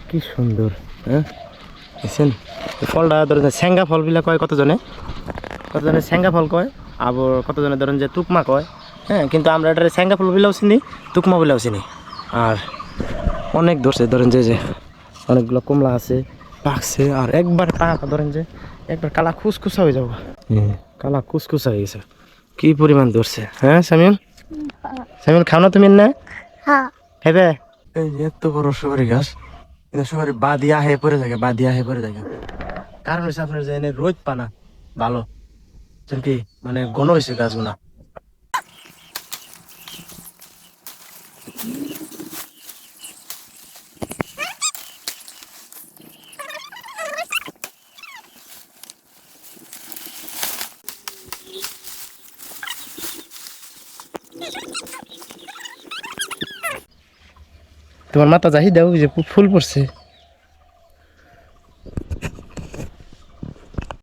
কি সুন্দর। হ্যাঁ দেখছেন ফলটা ধরেন স্যাঙ্গা ফল বিলা কয় কতজনে স্যাঙ্গা ফল কয়, আবার কতজনে ধরেন যে তুকমা কয়। হ্যাঁ কিন্তু আমরা এটা স্যাঙ্গা ফল বিলাও চিনি, তুকমা বিলাও চিনি। আর অনেক ধরছে ধরেন যে অনেকগুলো কমলা আছে পাকছে, আর একবার পাকা ধরেন যে একবার কালা খুসখুসা হয়ে যাবো। কালা খুসখুসা হয়ে গেছে, কি পরিমাণ ধরছে। হ্যাঁ সামিউল, সামিউল খাও না তুমি না খাইবে? এই যে এত বড় সুপারি গাছ, কিন্তু সুপারি বাদিয়া হয়ে পড়ে থাকে, বাদিয়া হয়ে পড়ে থাকে। কারণ হচ্ছে আপনার যে এনে রোদ পানা ভালো, কি মানে ঘন হয়েছে গাছগুলা। তোমার মাথা যাহি দাও যে ফুল পড়ছে।